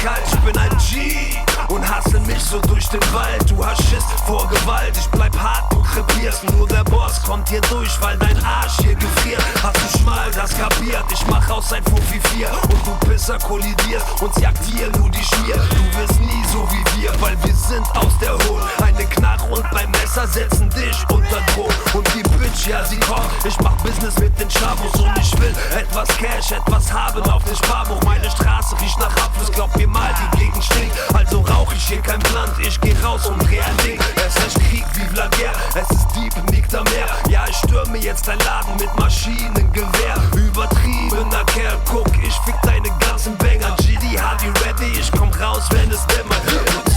kalt, ich bin ein G und hasse mich so durch den Wald. Du hast Schiss vor Gewalt, ich bleib hart, du krepierst. Nur der Boss kommt hier durch, weil dein Arsch hier gefriert. Hast du schmal das kapiert, ich mach aus ein Fuffi 4 und du Pisser kollidierst, uns jagt hier nur die Schmier. Du wirst nie so wie wir, weil wir sind aus der Hohl. Eine Knarre und beim Messer setzen dich unter Druck. Und die Bitch, ja sie kommt, ich mach Business mit den Schabos und ich will etwas Cash, etwas haben auf dem Sparbuch. Meine Straße riecht nach Abfluss, glaub mir mal, die Gegend stinkt. Also rauch ich hier kein Plant, ich geh raus und dreh ein Ding. Es ist Krieg wie Vladier, es ist Dieb im Nikta-Meer. Ja, ich stürme jetzt dein Laden mit Maschinengewehr. Übertriebener Kerl, guck, ich fick deine ganzen Banger. GD, Hardy, ready, ich komm raus, wenn es dämmert.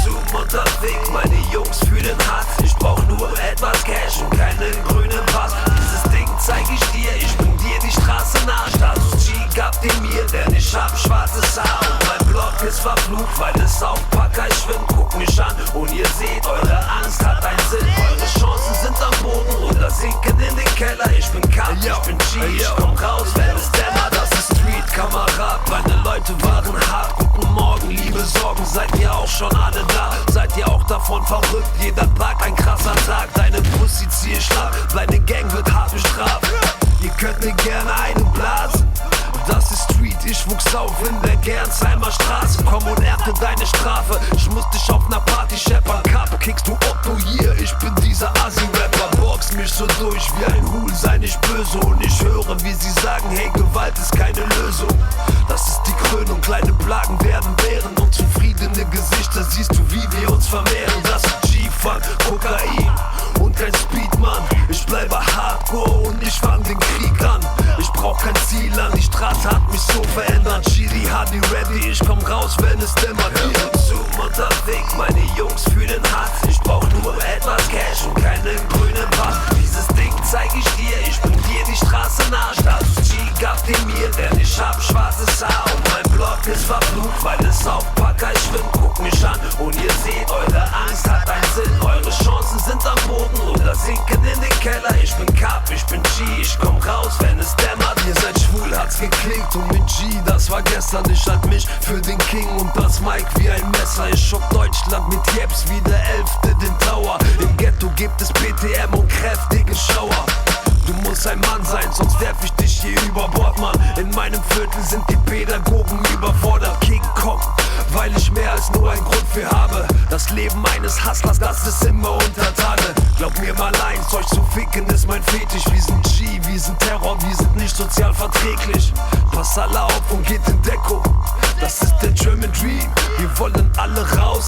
Zu unterwegs, meine Jungs fühlen hart. Ich brauch nur etwas Cash und keinen grünen Pass. Dieses Ding zeig ich dir, ich bring dir die Straße nah. Status G gab den mir, denn ich hab schwarzes Haar. Und mein Block ist verflucht, weil es auf Packer schwimmt. Guck mich an und ihr seht, eure Angst hat einen Sinn. Eure Chancen sind am Boden oder sinken in den Keller. Ich bin K, ich bin G, ich komm raus, wenn es dämmert. Das ist Street, Kamerad, meine Leute waren hart. Guten Morgen, liebe Sorgen, seid ihr auch schon alle da? Seid ihr auch davon verrückt? Jeder Tag ein krasser Tag. Deine Pussy ziehe ich ab, deine Gang wird hart bestraft. Ihr könnt mir gerne einen blasen. Das ist Street, ich wuchs auf in der Gernsheimer Straße. Komm und ernte deine Strafe. Ich muss dich auf ner Party scheppern. Kappe kickst du Otto hier. Ich bin dieser Assi-Rapper. Box mich so durch wie ein Hul, sei nicht böse. Und ich höre, wie sie sagen, hey, Gewalt ist keine Lösung. Das ist die Krönung, kleine Plagen werden Bären. Und zufriedene Gesichter siehst du, wie wir uns vermehren. Das ist G-Funk, Kokain und kein Speedman. Ich bleibe hardcore und ich fang den Krieg an. Ich brauch kein Ziel an, die Straße hat mich so verändert. GD, Hardy, ready, ich komm raus, wenn es dämmert. Hier zum unterwegs, meine Jungs fühlen hart. Ich brauch nur etwas Cash und keinen grünen Pass. Dieses Ding zeig ich dir, ich bring dir die Straße nah. Status G gab den mir, denn ich hab schwarzes Haar. Und mein Block ist verflucht, weil es auf Packer schwimmt. Guck mich an und ihr seht, eure Angst hat einen Sinn. Eure Chancen sind am Boden oder sinken in den Keller. Ich bin Cap, ich bin G, ich komm raus, wenn es dämmert. Ihr seid schwul, hat's geklickt und mit G, das war gestern. Ich halt mich für den King und das Mic wie ein Messer. Ich schock Deutschland mit Jeps wie der 11. den Tower. Im Ghetto gibt es BTM und kräftige Schauer. Du musst ein Mann sein, sonst werf ich dich hier über Bord, Mann. In meinem Viertel sind die Pädagogen überfordert. King Kong, weil ich mehr als nur einen Grund für habe. Das Leben eines Hustlers, das ist immer unter Tage. Glaub mir mal eins, euch zu ficken ist mein Fetisch. Wir sind G, wir sind Terror, wir sind nicht sozial verträglich. Pass alle auf und geht in Deckung, das ist der German Dream. Wir wollen alle raus.